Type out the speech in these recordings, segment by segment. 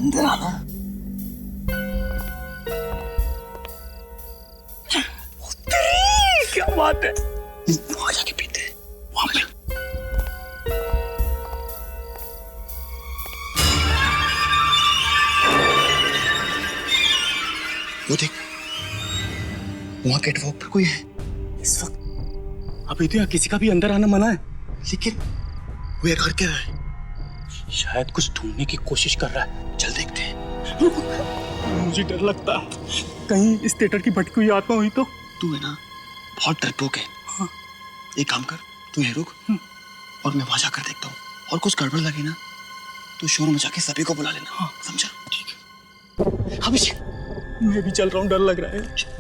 अंदर आना। क्या बात है? वहां जाके पीते हैं, वहां पे। वो देख, वहां कैटवॉक पर कोई है इस वक्त। अभी तो यहाँ किसी का भी अंदर आना मना है। लेकिन वो ये कर क्या रहा है? शायद कुछ ढूंढने की कोशिश कर रहा है। चल देखते हैं। मुझे डर लगता है, कहीं इस थिएटर की भटकी हुई आत्मा हुई तो। तू है ना बहुत डरपोक है। हाँ। एक काम कर, तू यहीं रुक और मैं वहां जाकर देखता हूँ, और कुछ गड़बड़ लगे ना तो शोर मचा के सभी को बुला लेना। हाँ। समझा? ठीक है। अभिषेक, मैं भी चल रहा हूँ, डर लग रहा है। चल।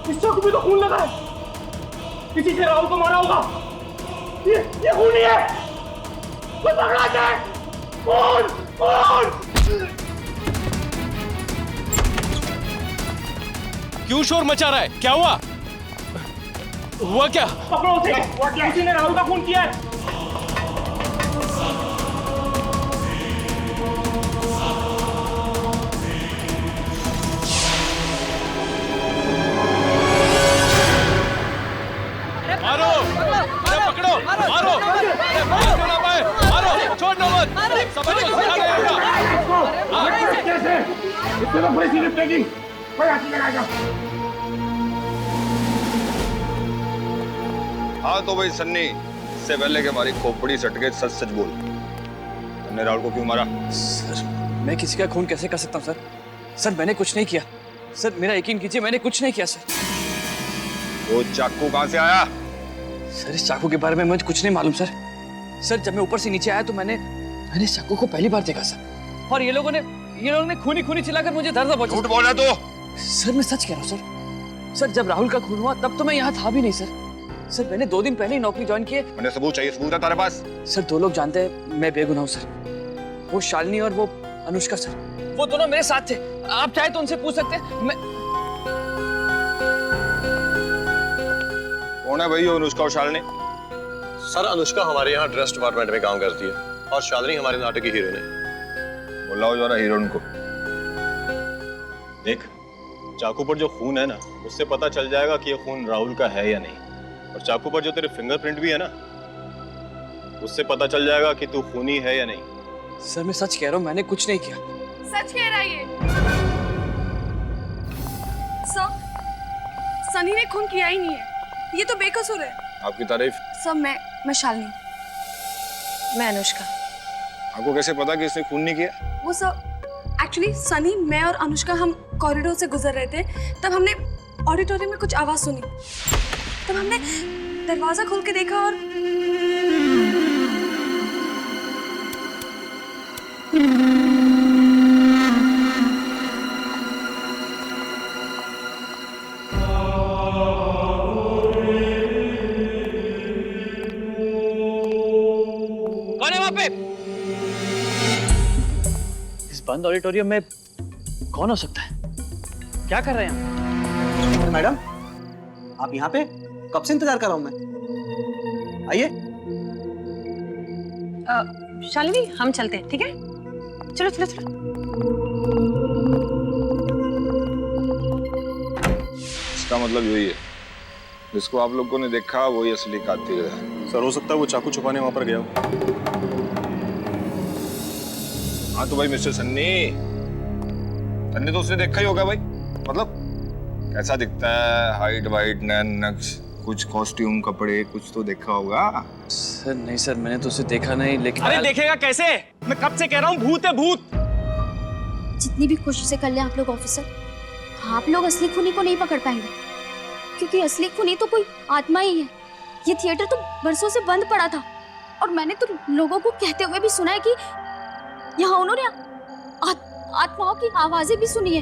इस चाकू पे तो खून लगा है। किसी से राहुल को मारा होगा। ये खून ही है। वो पकड़ा जाए। खून, खून। क्यों शोर मचा रहा है? क्या हुआ? हुआ क्या? पकड़ो उसे। किसी ने राहुल का खून किया है। मारो! अरे पकड़ो! मारो! अरे मार क्यों ना पाए? मारो! छोड़ना मत! समझ लो, सिखा नहीं रहता। कैसे? इससे तो बड़ी सीरियस टेकिंग। कोई हाथ नहीं लगाएगा। हाँ तो भाई सन्नी, इससे पहले कि हमारी खोपड़ी सट गई, सच सच बोल, तुमने राहुल को क्यों मारा? सर, मैं किसी का खून कैसे कर सकता हूँ सर? सर मैंने कुछ नहीं किया। सर मेरा यकीन कीजिए, मैंने कुछ नहीं किया सर। वो चाकू कहाँ से आया? सर इस चाकू के बारे में मुझे कुछ नहीं मालूम सर। सर जब मैं ऊपर से नीचे आया तो मैंने इस चाकू को पहली बार देखा सर। और ये लोगों ने खूनी खूनी चिल्लाकर मुझे दर्द पहुंचा। झूठ बोल रहा तू? सर मैं सच कह रहा हूँ सर। सर जब राहुल का खून हुआ तब तो मैं यहाँ था भी नहीं सर। सर मैंने 2 दिन पहले ही नौकरी ज्वाइन की है। मैंने सबूत चाहिए, सबूत है तुम्हारे पास? सर 2 लोग जानते हैं मैं बेगुनाह हूँ सर। वो शालिनी और वो अनुष्का सर, वो दोनों मेरे साथ थे। आप चाहे तो उनसे पूछ सकते हैं। मैं कौन है भाई अनुष्का और शालिनी? सर अनुष्का हमारे यहाँ ड्रेस डिपार्टमेंट में काम करती है और शालिनी हमारे नाटक की हीरोइन है। बुलाओ जरा हीरोइन को। देख, चाकू पर जो खून है ना, उससे पता चल जाएगा कि ये खून राहुल का है या नहीं। और चाकू पर जो तेरे फिंगरप्रिंट भी है ना, उससे पता चल जाएगा कि तू खूनी है या नहीं। सर मैं सच कह रहा हूँ, मैंने कुछ नहीं किया। सच कह रहा है ये। सर, सनी ने खून किया ही नहीं है। ये तो बेकसूर है। आपकी तारीफ। सर मैं शालिनी। मैं अनुष्का। आपको कैसे पता कि इसने खून नहीं किया? वो सर एक्चुअली सनी, मैं और अनुष्का हम कॉरिडोर से गुजर रहे थे, तब हमने ऑडिटोरियम में कुछ आवाज सुनी। तब हमने दरवाजा खोल के देखा और कौन है वहां पे? इस बंद ऑडिटोरियम में कौन हो सकता है? क्या कर रहे हैं? मैडम, आप यहाँ पे? कब से इंतजार कर रहा हूँ मैं। आइए। शालिनी हम चलते हैं, ठीक है? चलो चलो चलो। इसका मतलब यही है, जिसको आप लोगों ने देखा वही असली कातिल है। सर हो सकता है वो चाकू छुपाने वहां पर गया हो। हाँ तो भाई मिस्टर सन्नी तो उसने देखा ही होगा भाई। मतलब कैसा दिखता है? हाइट वाइट नक्श, कुछ कॉस्ट्यूम कपड़े कुछ तो देखा होगा। सर नहीं सर, मैंने तो उसे देखा नहीं, लेकिन अरे देखेगा कैसे? मैं कब से कह रहा हूँ भूत है भूत। जितनी भी कोशिशें कर लें आप लोग ऑफिसर, आप लोग असली खूनी को नहीं पकड़ पाएंगे, क्योंकि असली खूनी तो कोई आत्मा ही है। ये थिएटर तो बरसों से बंद पड़ा था और मैंने तो लोगों को कहते हुए भी सुना है कि यहाँ उन्होंने आत्माओं की आवाजें भी सुनी है।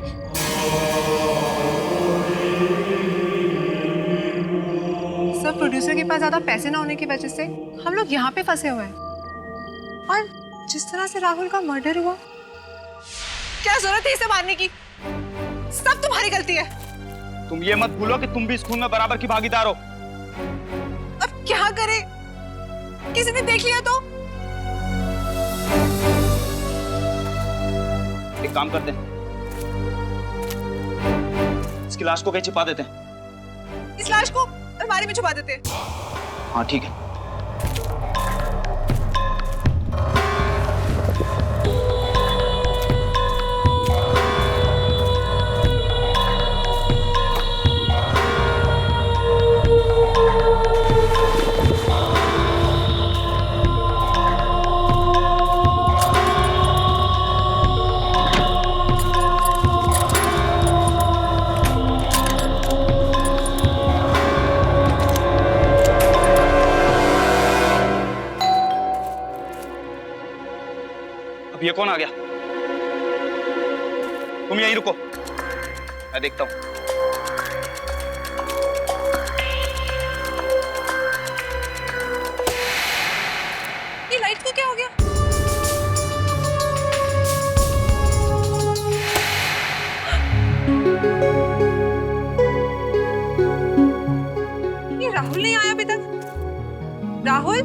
सब प्रोड्यूसर के पास ज्यादा पैसे ना होने की वजह से हम लोग यहाँ पे फंसे हुए हैं। और जिस तरह से राहुल का मर्डर हुआ, क्या जरूरत है इसे मारने की? सब तुम्हारी गलती है। तुम ये मत भूलो कि तुम भी इस खून में बराबर की भागीदार हो। अब क्या करें? किसी ने देख लिया तो? एक काम करते हैं, इसकी लाश को कहीं छिपा देते हैं। इस लाश को अलमारी में छुपा देते हैं। हाँ ठीक है। ये कौन आ गया? तुम यहीं रुको, मैं देखता हूं। ये लाइट को क्या हो गया? ये राहुल नहीं आया अभी तक। राहुल,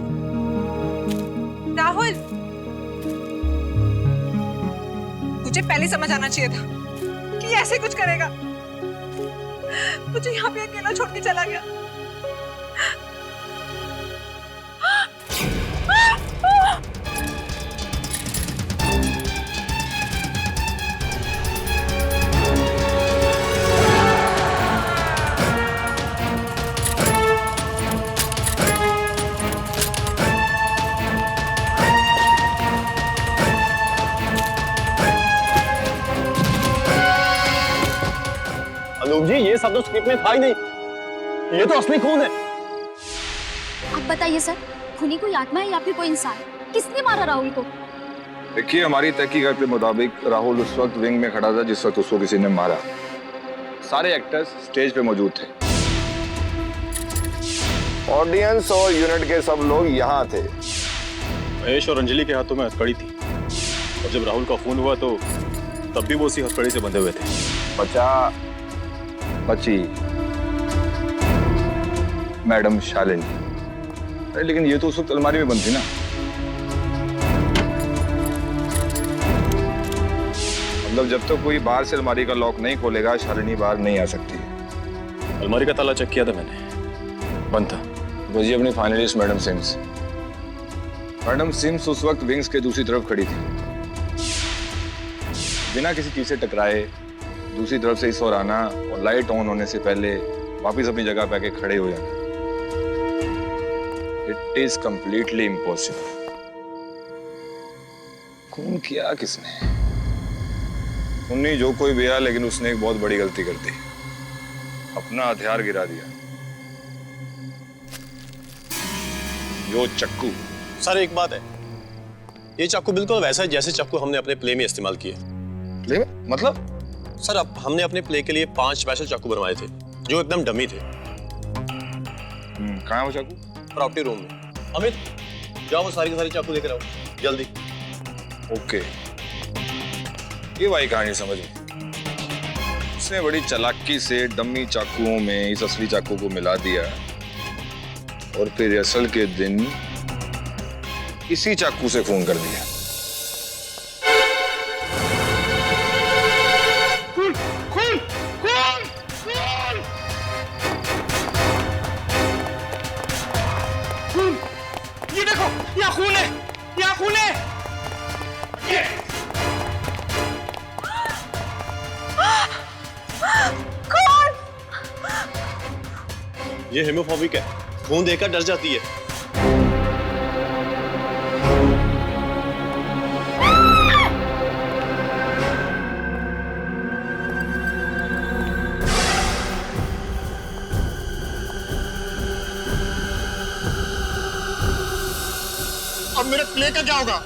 राहुल, मुझे पहले समझ आना चाहिए था कि ऐसे कुछ करेगा। मुझे यहाँ पे अकेला छोड़ के चला गया। अनूप जी, ये सब तो स्क्रिप्ट में था ही नहीं, ये तो असली खून है। अब बताइए सर, खूनी कोई आत्मा है या फिर कोई इंसान? किसने मारा राहुल को? देखिए, हमारी तहकीकात के मुताबिक राहुल उस वक्त विंग में खड़ा था जिस वक्त उसको किसी ने मारा। सारे एक्टर्स स्टेज पे मौजूद थे, ऑडियंस और यूनिट के सब लोग यहाँ थे। महेश और अंजलि के हाथों में हथकड़ी थी और जब राहुल का खून हुआ तो तब भी वो उसी हथकड़ी से बंधे हुए थे। बची मैडम शालिनी। अरे लेकिन ये तो उस वक्त अलमारी में बंद थी ना। मतलब जब तक कोई बाहर से अलमारी का लॉक नहीं खोलेगा, शालिनी बाहर नहीं आ सकती। अलमारी का ताला चेक किया था मैंने, बंद था। वही अपनी finalist madam Sims. Madam Sims उस वक्त विंग्स के दूसरी तरफ खड़ी थी, बिना किसी चीज से टकराए दूसरी तरफ से इस ओर आना और लाइट ऑन होने से पहले वापस अपनी जगह पे आके खड़े हो जाना। It is completely impossible. खून किया किसने? उन्हीं जो कोई भी है, लेकिन उसने एक बहुत बड़ी गलती कर दी, अपना हथियार गिरा दिया। जो चाकू। सर एक बात है, ये चाकू बिल्कुल वैसा है जैसे चाकू हमने अपने प्ले में इस्तेमाल किए। प्ले में? मतलब? सर अब हमने अपने प्ले के लिए 5 स्पेशल चाकू बनवाए थे जो एकदम डमी थे। कहाँ है वो चाकू? प्रॉपर्टी रूम में। अमित, जाओ वो सारी की सारी चाकू लेकर आओ जल्दी। ओके, ये भाई कहानी समझ में। उसने बड़ी चालाकी से डमी चाकुओं में इस असली चाकू को मिला दिया और फिर असल के दिन इसी चाकू से खून कर दिया। ये देखो, यहाँ खून है, यहाँ खून है। ये कौन? ये हेमोफोबिक है, खून देखकर डर जाती है। अब मेरे प्ले का क्या होगा?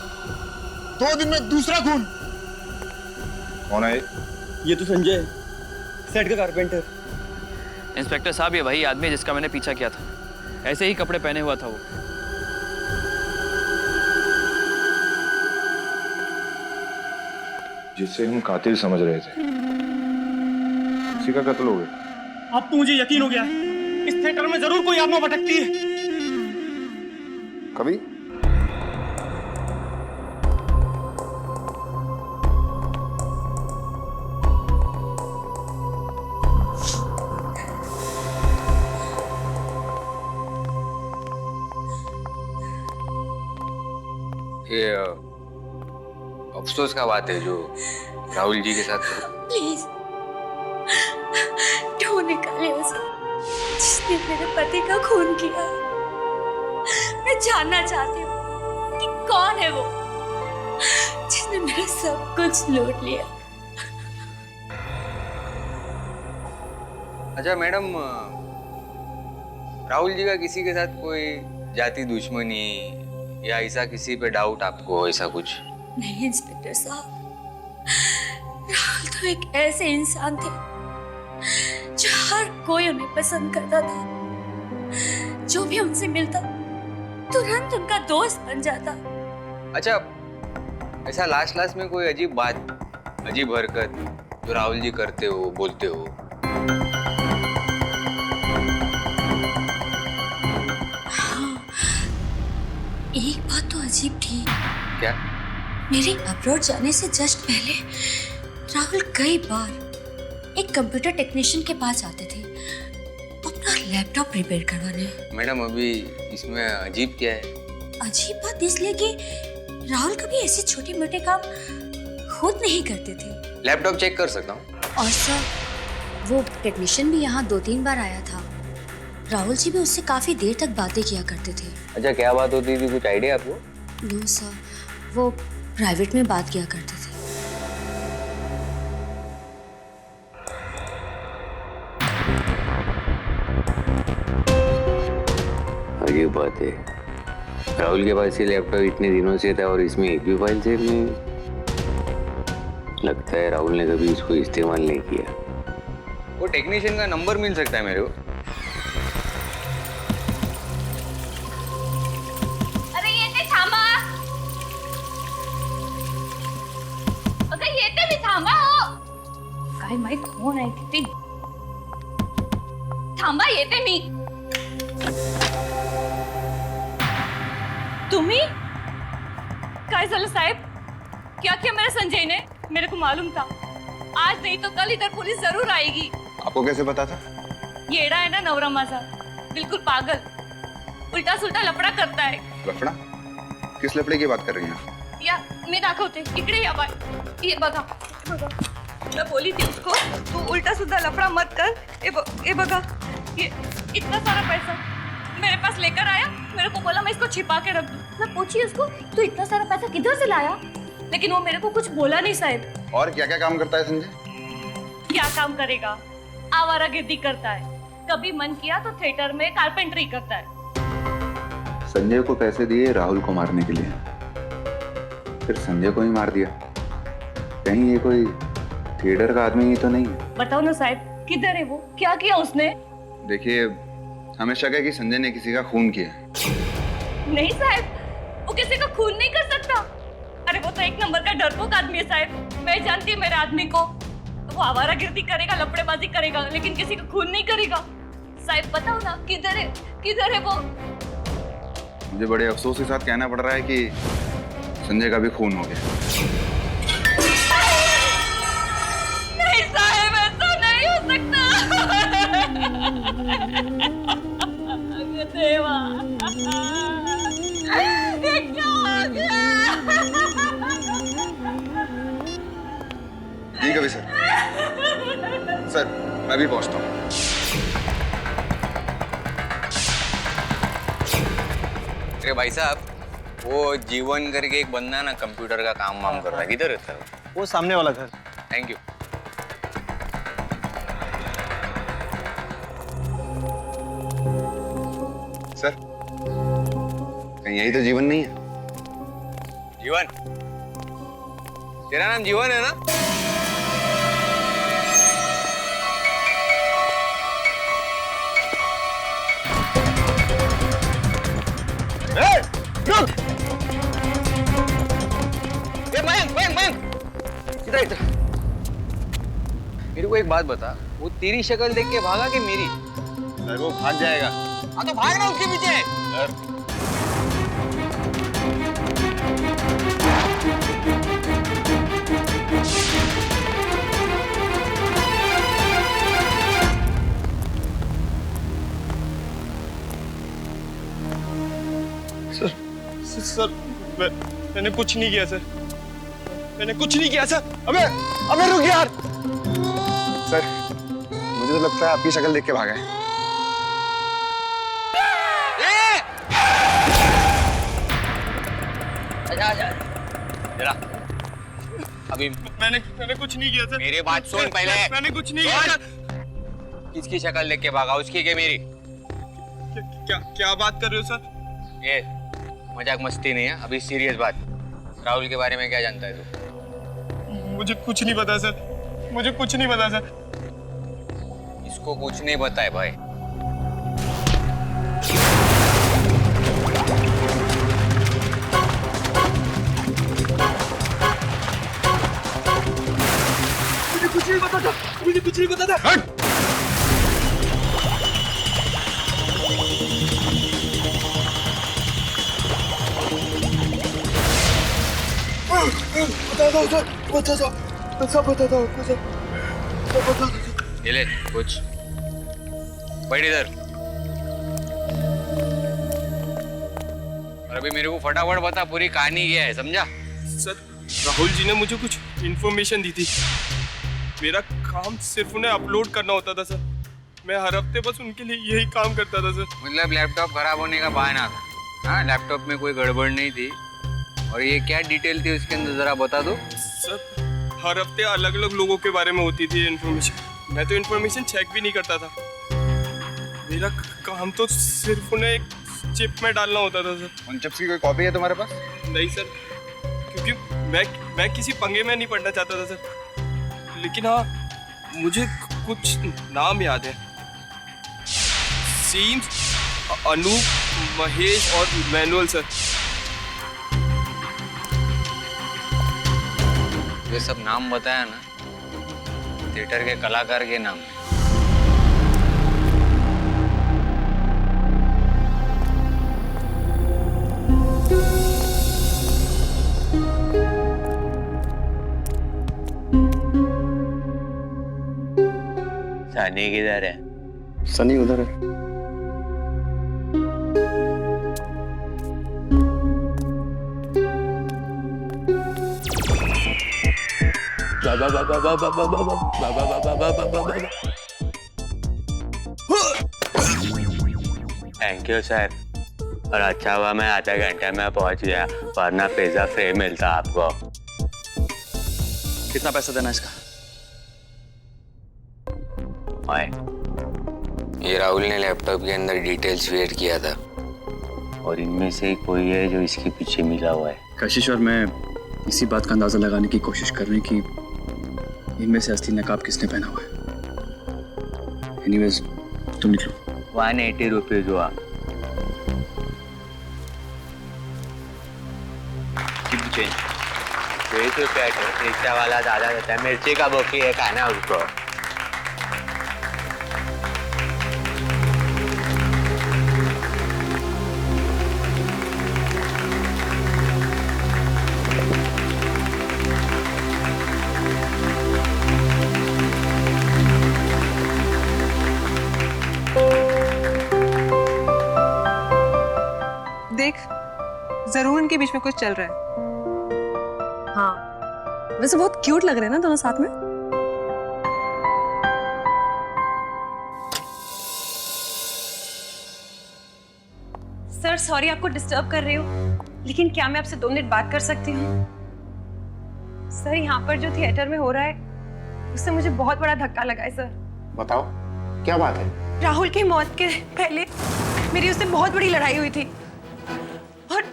2 दिन में दूसरा खून। कौन है ये? ये तो संजय, सेट का कारपेंटर। इंस्पेक्टर साहब, ये वही आदमी है जिसका मैंने पीछा किया था। ऐसे ही कपड़े पहने हुआ था वो। जिससे हम कातिल समझ रहे थे, उसी का कत्ल हो गया। अब तो मुझे यकीन हो गया है, इस थिएटर में जरूर कोई आत्मा भटकती है। कभी ये अफसोस का बात है जो राहुल जी के साथ। प्लीज ढूंढ निकाले उसे जिसने मेरे पति का खून किया। मैं जानना चाहती हूँ कि कौन है वो जिसने मेरा सब कुछ लूट लिया। अच्छा मैडम, राहुल जी का किसी के साथ कोई जाति दुश्मनी या ऐसा किसी पे डाउट आपको, ऐसा कुछ? नहीं इंस्पेक्टर साहब, राहुल तो एक ऐसे इंसान थे जो हर कोई उन्हें पसंद करता था। जो भी उनसे मिलता तुरंत उनका दोस्त बन जाता। अच्छा, ऐसा लास्ट में कोई अजीब बात, अजीब हरकत जो राहुल जी करते हो, बोलते हो? एक बात तो अजीब थी। क्या? मेरे अब्रॉड जाने से जस्ट पहले राहुल कई बार एक कंप्यूटर टेक्नीशियन के पास आते थे अपना लैपटॉप रिपेयर करवाने। मैडम अभी इसमें अजीब क्या है? अजीब बात इसलिए कि राहुल कभी ऐसे छोटे मोटे काम खुद नहीं करते थे। लैपटॉप चेक कर सकता हूँ? और सर, वो टेक्नीशियन भी यहाँ 2-3 बार आया था। राहुल जी भी उससे काफी देर तक बातें किया करते थे। अच्छा, क्या बात होती थी, कुछ आइडिया आपको? नो सर, वो प्राइवेट में बात किया करते थे। अजीब बात है, राहुल के पास ये लैपटॉप इतने दिनों से था और इसमें एक भी फाइल सेव नहीं। लगता है राहुल ने कभी इसको इस्तेमाल नहीं किया। वो टेक्नीशियन का नंबर मिल सकता है मेरे को? अरे येते थांबा, अगं येते मी, थांबा हो. काय माहित कोण आहे किती. थांबा, येते मी. तुम्ही? काय झालं साहेब? क्या किया मेरे संजय ने? मेरे को मालूम था आज नहीं तो कल इधर पुलिस जरूर आएगी। आपको कैसे पता था? येड़ा है ना नवरा माझा, बिल्कुल पागल, उल्टा सुल्टा लफड़ा करता है। लफड़ा? किस लफड़े की बात कर रही हैं? या मी दाखवते, इकडे या बाय. ये बघा, बघा, मैं बोली थी उसको तू उल्टा सुल्टा लफड़ा मत कर. ये बघा, ये इतना सारा पैसा मेरे पास लेकर आया, मेरे को बोला मैं इसको छिपा के रख दूं. मैं पूछी उसको तू इतना सारा पैसा किधर से लाया, लेकिन वो मेरे को कुछ बोला नहीं साहब. और क्या क्या काम करता है संजय? क्या काम करेगा, आवारागर्दी करता है, कभी मन किया तो थिएटर में कारपेंटरी करता है. संजय को पैसे दिए राहुल को मारने के लिए, फिर संजय को ही मार दिया. कहीं ये कोई थिएटर का आदमी ही तो नहीं है? बताओ ना साहब, किधर है वो, क्या किया उसने? देखिए, हमें शक है कि संजय ने किसी का खून किया. नहीं साहब, वो किसी का खून नहीं कर सकता. अरे वो तो एक नंबर का डरपोक आदमी है साहब. मैं जानती हूँ मेरे आदमी को, वो आवारागर्दी करेगा, लफड़ेबाजी करेगा, लेकिन किसी का खून नहीं करेगा. साहब बताओ ना, किधर है वो? मुझे बड़े अफसोस के साथ कहना पड़ रहा है कि संजय का भी खून हो गया. नहीं साहब, ऐसा नहीं हो सकता. देवा, ये क्या हो गया? जी कभी सर, मैं भी पहुंचता हूँ. अरे भाई साहब, वो जीवन करके एक बंदा ना कंप्यूटर का काम वाम कर रहा है, किधर रहता है? वो सामने वाला घर। Thank you. सर, कहीं यही तो जीवन नहीं है? जीवन? तेरा नाम जीवन है ना? इधर इधर। मेरे को एक बात बता, वो तेरी शक्ल देख के भागा कि मेरी? सर वो भाग जाएगा। हाँ तो भागना उसके पीछे। सर सर मैंने कुछ नहीं किया सर, मैंने कुछ नहीं किया सर। अबे रुक यार। सर, मुझे तो लगता है आपकी शक्ल देख के भागा है। जरा अभी मैंने कुछ नहीं किया सर। मेरी बात सुन पहले। मैंने कुछ नहीं किया सर। किसकी शक्ल देख के भागा, उसकी के मेरी? क्या बात कर रहे हो सर? ये मजाक मस्ती नहीं है, अभी सीरियस बात। राहुल के बारे में क्या जानता है तू? मुझे कुछ नहीं पता सर, मुझे कुछ नहीं पता सर। इसको कुछ नहीं पता है भाई। मुझे कुछ नहीं पता था, मुझे कुछ नहीं पता था। ये ले कुछ, बैठ इधर। और अभी मेरे को फटाफट बता पूरी कहानी क्या है, समझा? सर राहुल जी ने मुझे कुछ इन्फॉर्मेशन दी थी। मेरा काम सिर्फ उन्हें अपलोड करना होता था सर। मैं हर हफ्ते बस उनके लिए यही काम करता था सर। मतलब लैपटॉप खराब होने का बहाना था? हाँ, लैपटॉप में कोई गड़बड़ नहीं थी। और ये क्या डिटेल थी उसके अंदर, जरा बता दो। सर हर हफ्ते अलग अलग लोगों के बारे में होती थी इन्फॉर्मेशन। मैं तो इन्फॉर्मेशन चेक भी नहीं करता था। मेरा काम तो सिर्फ उन्हें एक चिप में डालना होता था सर। उन चिप्स की कोई कॉपी है तुम्हारे पास? नहीं सर, क्योंकि मैं किसी पंगे में नहीं पड़ना चाहता था सर। लेकिन हाँ, मुझे कुछ नाम याद है। सीम्स, अनूप, महेश और मैनुअल सर। ये सब नाम बताया ना, थिएटर के कलाकार के नाम। सनी किधर है? सनी उधर है। Thank you sir. और अच्छा हुआ मैं आधा घंटे में पहुंच गया, वरना पिज्जा फ्री मिलता आपको। कितना पैसा देना इसका? ये राहुल ने लैपटॉप के अंदर डिटेल्स फीड किया था, और इनमें से कोई है जो इसके पीछे मिला हुआ है। कशिश और मैं इसी बात का अंदाजा लगाने की कोशिश कर रहे हैं कि इनमें से असली नकाब किसने पहना हुआ है। एनीवेज, तुम निकलो। 180 रुपीज हुआ। चेंज 20 रुपया। रिक्शा वाला ज्यादा देता है, मिर्ची का बोकी है, खाना उसको। देख, जरूर इनके बीच में कुछ चल रहा है। हाँ, वैसे बहुत क्यूट लग रहे हैं ना दोनों साथ में। सर सॉरी आपको डिस्टर्ब कर रही हूँ, लेकिन क्या मैं आपसे 2 मिनट बात कर सकती हूँ? सर यहाँ पर जो थिएटर में हो रहा है उससे मुझे बहुत बड़ा धक्का लगा है सर। बताओ क्या बात है? राहुल की मौत के पहले मेरी उससे बहुत बड़ी लड़ाई हुई थी और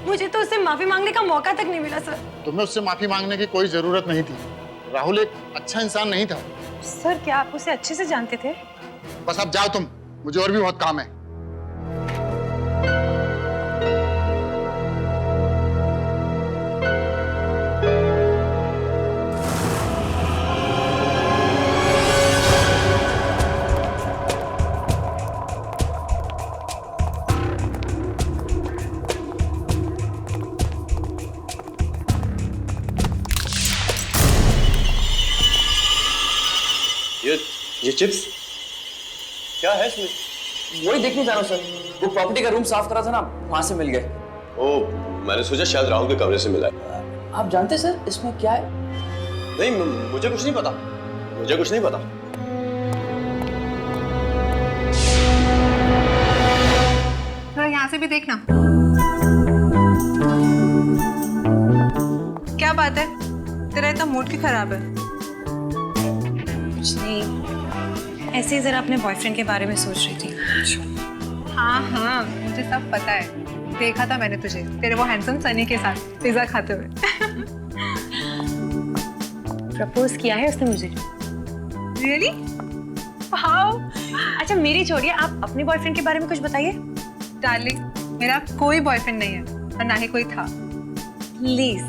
मुझे तो उससे माफी मांगने का मौका तक नहीं मिला सर। तुम्हें उससे माफी मांगने की कोई जरूरत नहीं थी। राहुल एक अच्छा इंसान नहीं था। सर क्या आप उसे अच्छे से जानते थे? बस अब जाओ तुम, मुझे और भी बहुत काम है। ये चिप्स क्या है इसमें? वही देखने जा रहा हूँ सर, वो प्रॉपर्टी का रूम साफ करा था ना, वहां से मिल गए। ओ, मैंने सोचा शायद राहुल के कमरे से मिला है। आप जानते सर इसमें क्या है? नहीं, मुझे कुछ नहीं पता, मुझे कुछ नहीं पता। थोड़ा यहाँ से भी देखना। क्या बात है, तेरा इतना मूड क्यों खराब है? कुछ नहीं, ऐसे ही जरा अपने बॉयफ्रेंड के बारे में सोच रही थी। हाँ हाँ मुझे सब पता है, देखा था मैंने तुझे तेरे वो हैंडसम सनी के साथ पिज्जा खाते हुए। प्रपोज किया है उसने मुझे। रियली? वाओ। अच्छा मेरी छोड़िए, आप अपने बॉयफ्रेंड के बारे में कुछ बताइए। डार्लिंग, मेरा कोई बॉयफ्रेंड नहीं है और ना ही कोई था। प्लीज,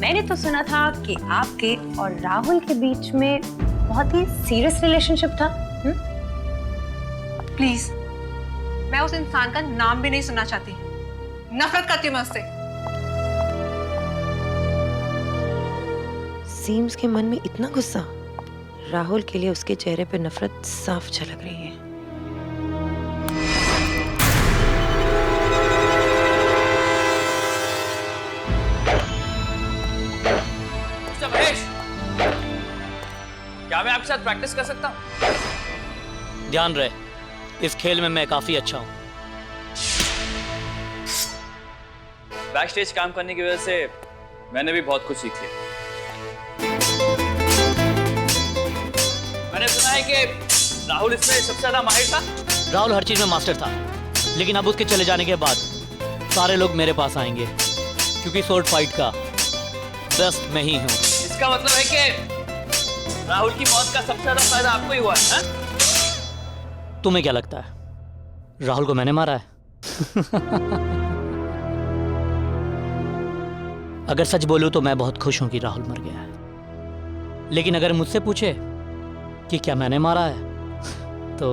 मैंने तो सुना था कि आपके और राहुल के बीच में बहुत ही सीरियस रिलेशनशिप था। प्लीज, मैं उस इंसान का नाम भी नहीं सुनना चाहती, नफरत करती हूँ मैं उससे। सीम्स के मन में इतना गुस्सा, राहुल के लिए उसके चेहरे पे नफरत साफ झलक रही है। महेश, क्या मैं आपके साथ प्रैक्टिस कर सकता हूँ? ध्यान रहे, इस खेल में मैं काफी अच्छा हूँ। बैक स्टेज काम करने की वजह से मैंने भी बहुत कुछ सीख लिया। मैंने सुना है कि राहुल इसमें सबसे ज्यादा माहिर था। राहुल हर चीज में मास्टर था, लेकिन अब उसके चले जाने के बाद सारे लोग मेरे पास आएंगे, क्योंकि स्वॉर्ड फाइट का बेस्ट मैं ही हूँ। इसका मतलब है कि राहुल की मौत का सबसे ज्यादा फायदा आपको ही हुआ है? तुम्हें क्या लगता है राहुल को मैंने मारा है? अगर सच बोलूं तो मैं बहुत खुश हूं कि राहुल मर गया है, लेकिन अगर मुझसे पूछे कि क्या मैंने मारा है तो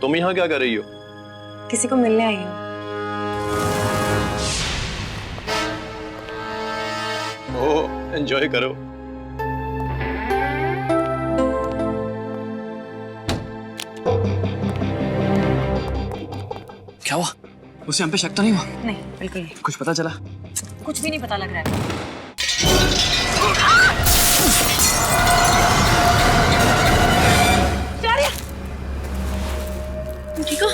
तुम यहाँ क्या कर रही हो? किसी को मिलने आई हूँ। ओह, एंजॉय करो। क्या हुआ? उसे हम पे शक तो नहीं हुआ? नहीं, बिल्कुल नहीं। कुछ पता चला? कुछ भी नहीं पता लग रहा है। ठीक हो?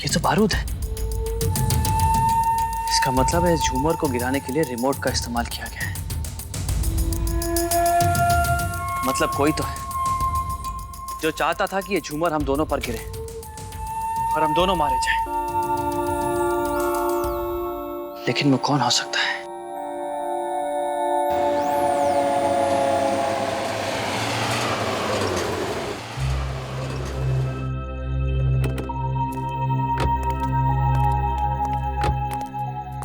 ये तो बारूद है। इसका मतलब है झूमर को गिराने के लिए रिमोट का इस्तेमाल किया गया है। मतलब कोई तो है जो चाहता था कि ये झूमर हम दोनों पर गिरे और हम दोनों मारे जाएं। लेकिन वो कौन हो सकता है?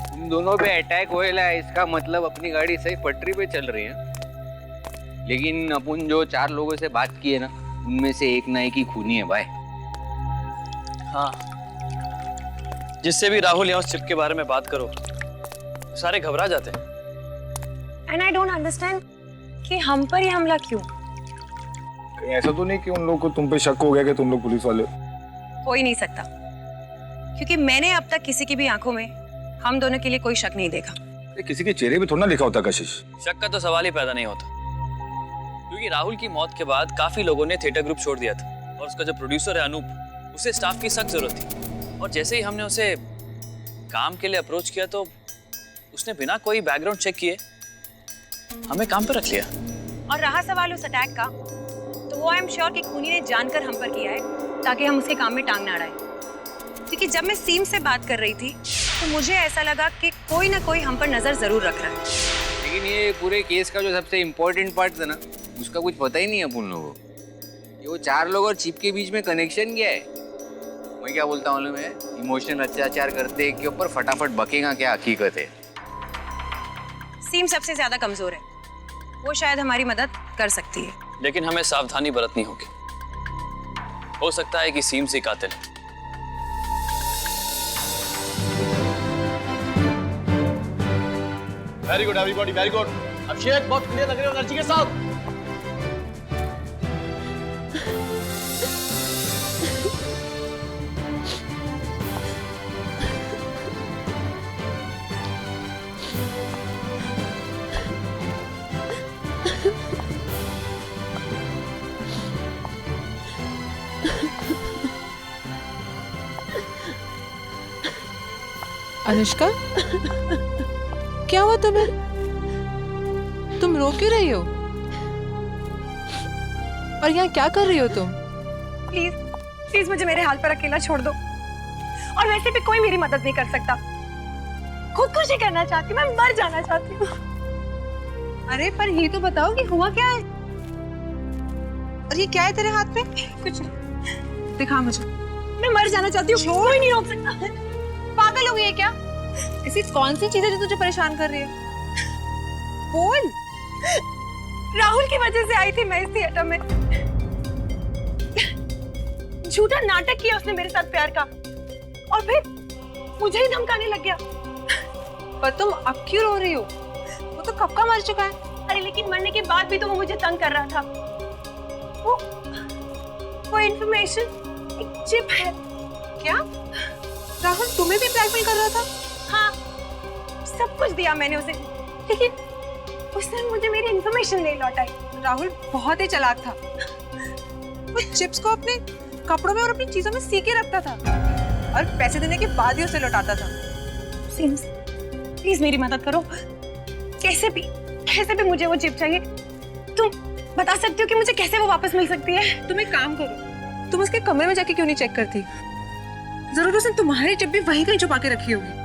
तुम दोनों पे अटैक होएला है, इसका मतलब अपनी गाड़ी सही पटरी पे चल रही है। लेकिन अपन जो 4 लोगों से बात की है ना, उनमें से एक ना एक ही खूनी है भाई। हाँ, जिससे भी राहुल या उस चिप के बारे में बात करो, सारे घबरा जाते हैं। एंड आई डोंट अंडरस्टैंड कि हम पर ही हमला क्यों? कहीं ऐसा तो नहीं कि उन लोगों को तुम पे शक हो गया कि तुम लोग पुलिस वाले हो? हो ही नहीं सकता, क्योंकि मैंने अब तक किसी की भी आंखों में हम दोनों के लिए कोई शक नहीं देखा। किसी के चेहरे पे थोड़ा ना लिखा होता कशिश। शक का तो सवाल ही पैदा नहीं होता, क्योंकि राहुल की मौत के बाद काफी लोगों ने थिएटर ग्रुप छोड़ दिया था और उसका जो प्रोड्यूसर है अनूप, उसे स्टाफ की सख्त जरूरत थी। और जैसे ही हमने उसे काम के लिए अप्रोच किया तो उसने बिना कोई बैकग्राउंड चेक किए हमें काम पर रख लिया। और रहा सवाल उस अटैक का, तो वो आई एम श्योर कि खूनी ने जानकर हम पर किया है ताकि हम उसके काम में टांग ना अड़ाएं। क्योंकि जब मैं सीम से बात कर रही थी तो मुझे ऐसा लगा कि कोई ना कोई हम पर नजर जरूर रख रहा है। लेकिन ये पूरे केस का जो सबसे इम्पोर्टेंट पार्ट था ना, उसका कुछ पता ही नहीं है अपन लोगों को। ये वो 4 लोग और चिप के बीच में कनेक्शन क्या है? मैं क्या बोलता हूँ, मैं इमोशनल अत्याचार करते के ऊपर फटाफट बकेगा क्या हकीकत है? सीम सबसे ज्यादा कमजोर है, वो शायद हमारी मदद कर सकती है। लेकिन हमें सावधानी बरतनी होगी। हो सकता है कि सीम से कातिल है। Very good everybody, very good. Abhishek बहुत क्लियर लग रहे हो एनर्जी के साथ। अनुष्का, क्या हुआ तुम्हें? तुम रो क्यों रही हो? और यहाँ क्या कर रही हो तुम? प्लीज प्लीज मुझे मेरे हाल पर अकेला छोड़ दो। और वैसे भी कोई मेरी मदद नहीं कर सकता। खुदकुशी करना चाहती हूँ, मैं मर जाना चाहती हूँ। अरे पर ये तो बताओ कि हुआ क्या है? और ये क्या है तेरे हाथ में? कुछ नहीं। दिखा मुझे। मैं मर जाना चाहती हूँ, कोई नहीं रोक सकता। पागल हो गई है क्या? ऐसी कौन सी चीज है जो तुझे परेशान कर रही है? बोल। राहुल की वजह से आई थी मैं इस थिएटर में। झूठा नाटक किया उसने मेरे साथ प्यार का, और फिर मुझे ही धमकाने लग गया। पर तुम अब क्यों रो रही हो? वो तो कब का मर चुका है। अरे लेकिन मरने के बाद भी तो वो मुझे तंग कर रहा था। वो इंफॉर्मेशन एक चिप है। क्या राहुल तुम्हें भी ब्लैकमेल कर रहा था? हाँ, सब कुछ दिया मैंने उसे, लेकिन उसने मुझे मेरी इंफॉर्मेशन नहीं लौटाई। राहुल बहुत ही चालाक था। वो चिप्स को अपने कपड़ों में और अपनी चीजों में सी के रखता था और पैसे देने के बाद ही उसे लौटाता था। प्लीज मेरी मदद करो, कैसे भी मुझे वो चिप चाहिए। तुम बता सकती हो कि मुझे कैसे वो वापस मिल सकती है? तुम एक काम करो, तुम उसके कमरे में जाके क्यों नहीं चेक करती? जरूर उसने तुम्हारी चिप भी वहीं कहीं छुपा के रखी होगी।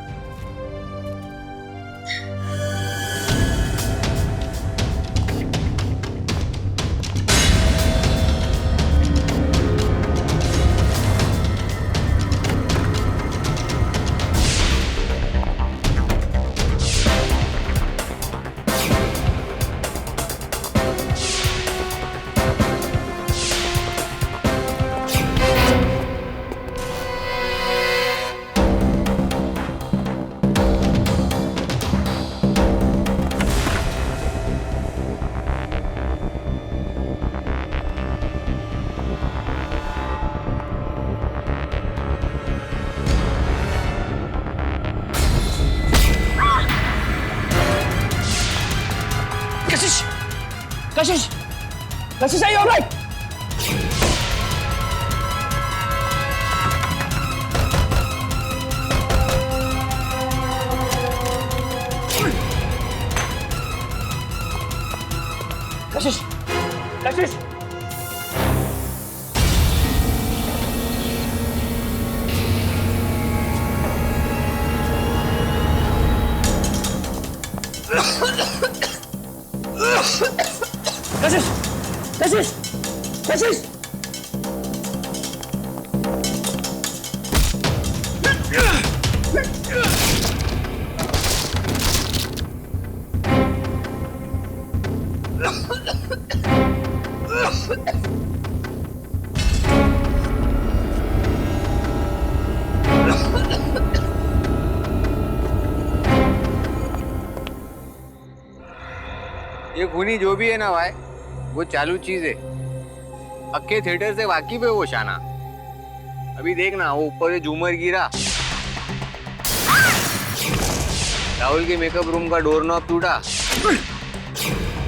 Kashish, are you all right? Kashish! Kashish! ये खूनी जो भी है ना भाई, वो चालू चीज है। अक्के थिएटर से वाकिफ है वो शाना। अभी देखना वो ऊपर से झूमर गिरा, राहुल के मेकअप रूम का डोर नॉब टूटा।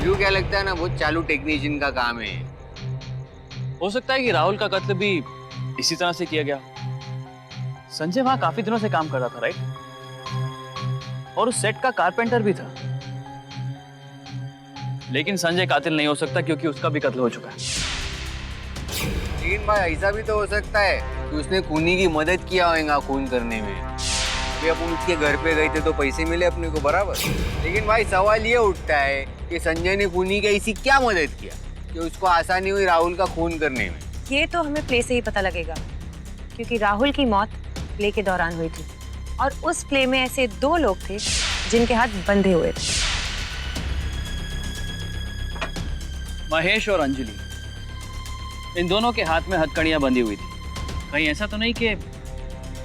मुझे क्या लगता है ना, बहुत चालू टेक्नीशियन का काम है। हो सकता है कि राहुल का कत्ल भी इसी तरह से किया गया। संजय वहां काफी दिनों से काम कर रहा था, राइट? और उस सेट का कारपेंटर भी था। लेकिन संजय कातिल नहीं हो सकता क्योंकि उसका भी कत्ल हो चुका है। लेकिन भाई ऐसा भी तो हो सकता है कि उसने खूनी की मदद किया होगा खून करने में। अभी अपन उसके घर पे गए थे तो पैसे मिले अपने को बराबर। लेकिन भाई सवाल ये उठता है कि संजय ने खूनी की ऐसी क्या मदद किया कि उसको आसानी हुई राहुल का खून करने में। ये तो हमें प्ले से ही पता लगेगा, क्योंकि राहुल की मौत प्ले के दौरान हुई थी और उस प्ले में ऐसे 2 लोग थे जिनके हाथ बंधे हुए थे। महेश और अंजलि, इन दोनों के हाथ में हथकड़ियां बंधी हुई थी। कहीं ऐसा तो नहीं कि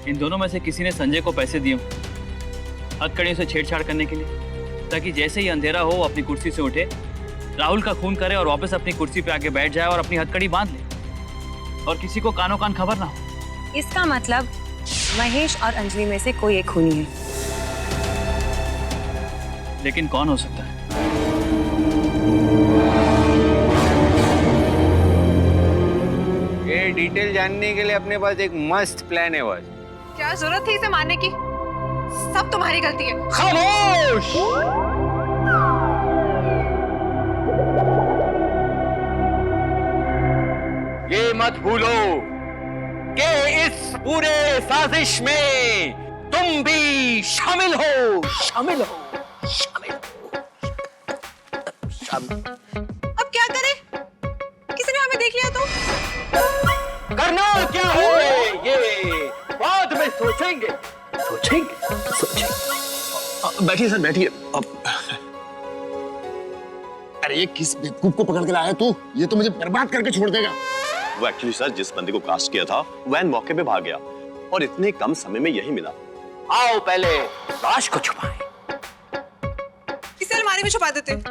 इन दोनों में से किसी ने संजय को पैसे दिए हथकड़ियों से छेड़छाड़ करने के लिए, ताकि जैसे ही अंधेरा हो वो अपनी कुर्सी से उठे, राहुल का खून करे और वापस अपनी कुर्सी पे आके बैठ जाए और अपनी हथकड़ी बांध ले और किसी को कानों कान खबर ना हो। इसका मतलब महेश और अंजलि में से कोई एक खूनी है। लेकिन कौन हो सकता है? ये डिटेल जानने के लिए अपने पास एक मस्त प्लान है बस। क्या जरूरत थी इसे मारने की? सब तुम्हारी गलती है। खामोश! ये मत भूलो कि इस पूरे साजिश में तुम भी शामिल हो, शामिल हो, शामिल हो, शामिल। अब क्या करें? किसी ने हमें देख लिया तो? करना क्या है ये बाद में सोचेंगे, सोचेंगे, सोचेंगे। बैठिए सर, बैठिए। अरे ये किस बेवकूफ को पकड़ के लाया तू? ये तो मुझे बर्बाद करके छोड़ देगा। वो एक्चुअली सर जिस बंदे को कास्ट किया था वैन मौके पे भाग गया और इतने कम समय में यही मिला। आओ पहले लाश को छुपाएं। इसे अलमारी में छुपा देते।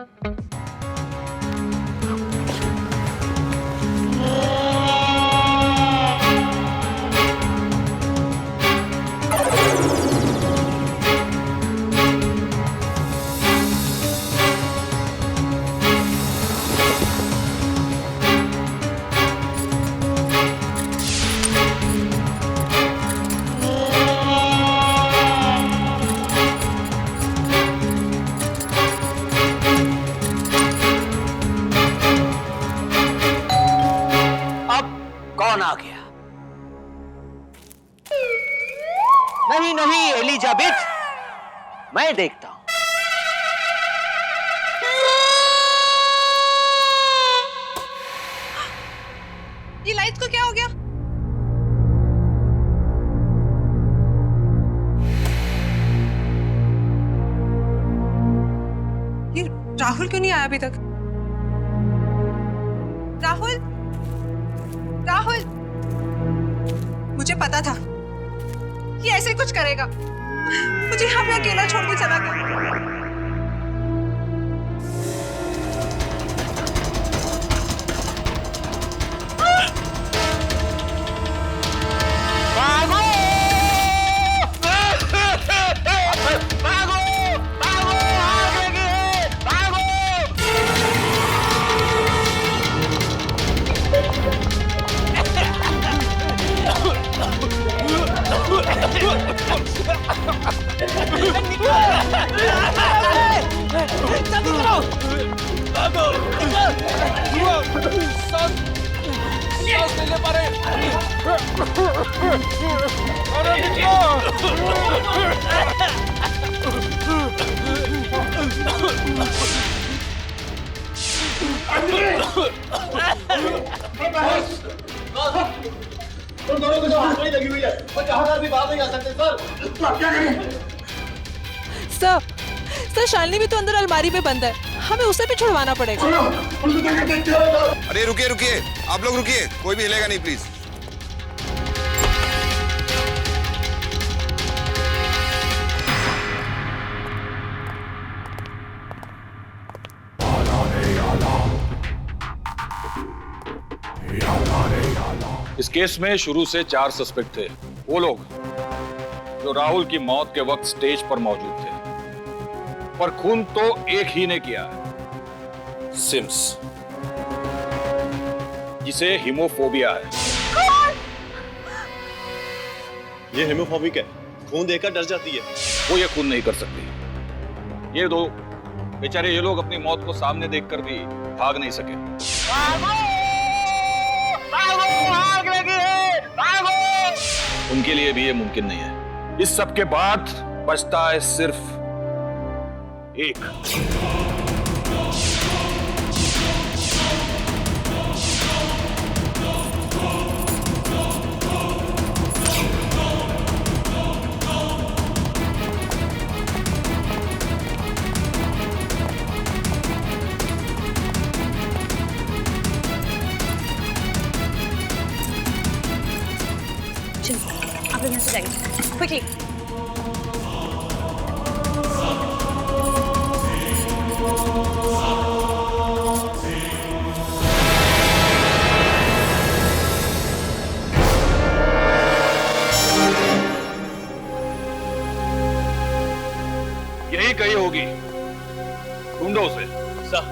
कौन आ गया? नहीं नहीं एलिजाबेथ, मैं देखता हूं। ये लाइट को क्या हो गया? ये राहुल क्यों नहीं आया अभी तक? राहुल, राहुल, मुझे पता था कि ऐसे कुछ करेगा। मुझे यहाँ पे अकेला छोड़ के चला गया। तुम दोनों को जो आंसू लगी हुई है वो जहां भी बाहर नहीं आ सकते सर। तो आप क्या करें? सिस्टर शालिनी भी तो अंदर अलमारी में बंद है, हमें उसे भी छुड़वाना पड़ेगा। अरे रुकिए रुकिए, आप लोग रुकिए, कोई भी हिलेगा नहीं प्लीज। इस केस में शुरू से 4 सस्पेक्ट थे। वो लोग जो राहुल की मौत के वक्त स्टेज पर मौजूद थे, पर खून तो एक ही ने किया है, सिम्स, जिसे हीमोफोबिया है। ये हेमोफोबिक है, खून देखकर डर जाती है। वो ये खून नहीं कर सकती। ये दो बेचारे, ये लोग अपनी मौत को सामने देखकर भी भाग नहीं सके। उनके लिए भी ये मुमकिन नहीं है। इस सब के बाद बचता है सिर्फ एक। आप लोग यहाँ से जाइए क्विकली। यही कहीं होगी, ढूंढो उसे। सर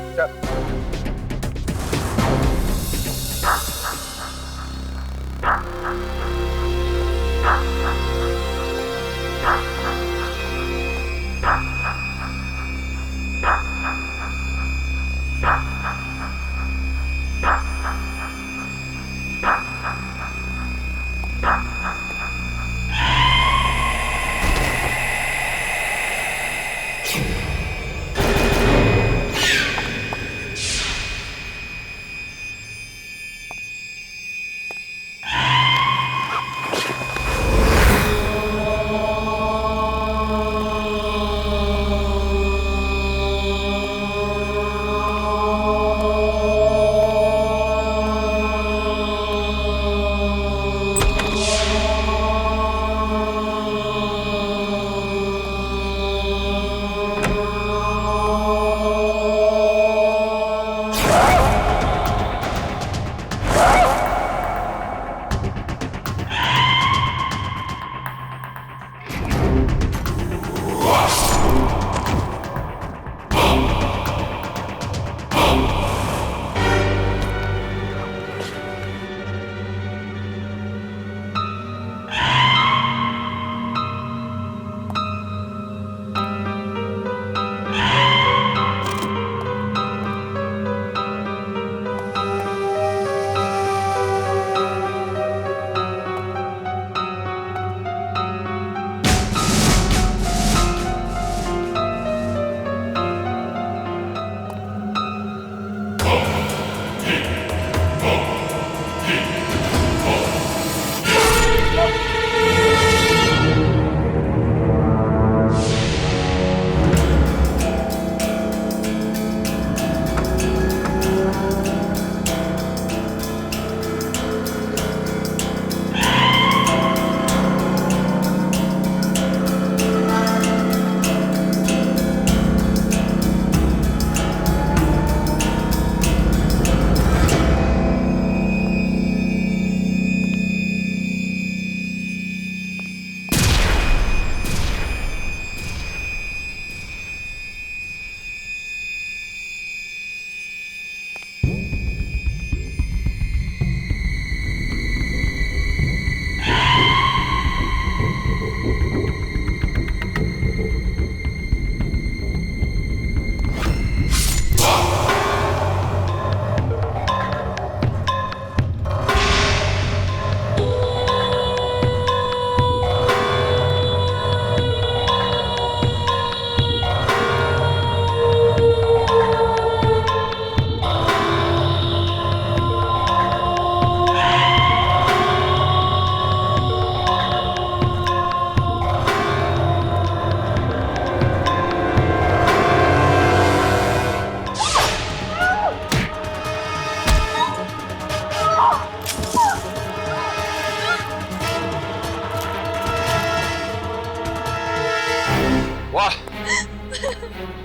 वाह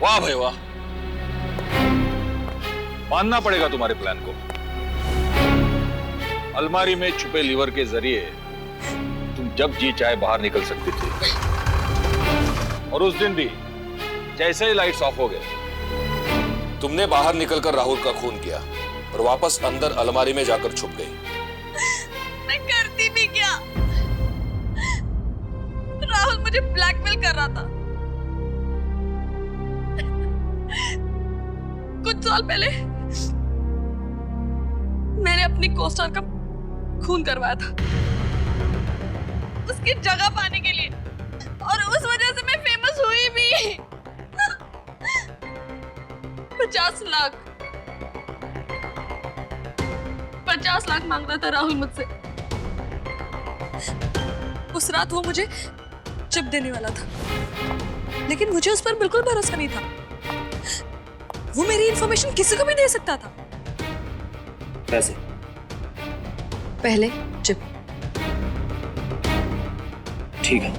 वाह भाई वाह, मानना पड़ेगा तुम्हारे प्लान को। अलमारी में छुपे लीवर के जरिए तुम जब जी चाहे बाहर निकल सकती थी, और उस दिन भी जैसे ही लाइट्स ऑफ हो गए तुमने बाहर निकलकर राहुल का खून किया और वापस अंदर अलमारी में जाकर छुप गई। मैं करती भी क्या? राहुल मुझे ब्लैकमेल कर रहा था। कुछ साल पहले मैंने अपनी कोस्टार का खून करवाया था उसकी जगह पाने के लिए, और उस वजह से मैं फेमस हुई भी। 50 लाख मांग रहा था राहुल मुझसे। उस रात वो मुझे चिप देने वाला था, लेकिन मुझे उस पर बिल्कुल भरोसा नहीं था। वो मेरी इंफॉर्मेशन किसी को भी दे सकता था। पैसे पहले चिप। ठीक है।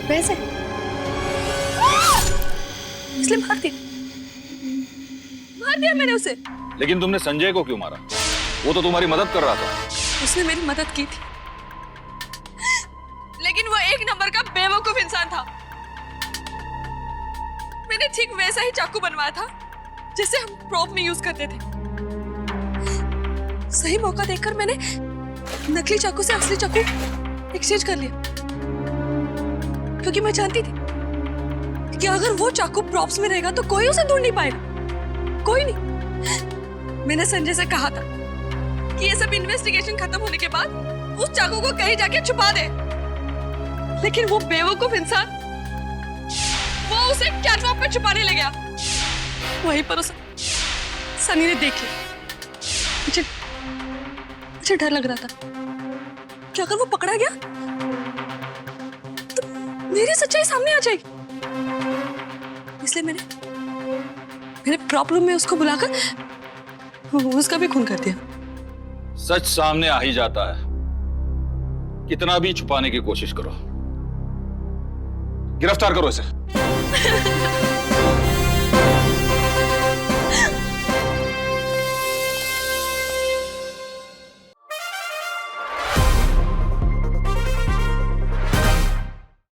पैसे इसलिए मार दिया मैंने उसे। लेकिन तुमने संजय को क्यों मारा? वो तो तुम्हारी मदद कर रहा था। उसने मेरी मदद की थी, लेकिन वो एक नंबर का बेवकूफ इंसान था। मैंने ठीक वैसा ही चाकू बनवाया था जिसे हम प्रॉप में यूज करते थे। सही मौका देखकर मैंने नकली चाकू से असली चाकू एक्सचेंज कर लिया, क्योंकि मैं जानती थी कि अगर वो चाकू प्रॉप्स में रहेगा तो कोई उसे ढूंढ नहीं पाएगा, कोई नहीं। मैंने संजय से कहा था कि ये सब इन्वेस्टिगेशन खत्म होने के बाद उस चाकू को कहीं जाके छुपा दे, लेकिन वो बेवकूफ इंसान वो उसे कैटवॉक पे छुपाने ले गया। वहीं पर उसे सनी ने देख लिया। मुझे डर लग रहा था कि अगर वो पकड़ा गया तो मेरी सच्चाई सामने आ जाएगी, इसलिए मैंने प्रॉब्लम में उसको बुलाकर उसका भी खून कर दिया। सच सामने आ ही जाता है, कितना भी छुपाने की कोशिश करो। गिरफ्तार करो इसे।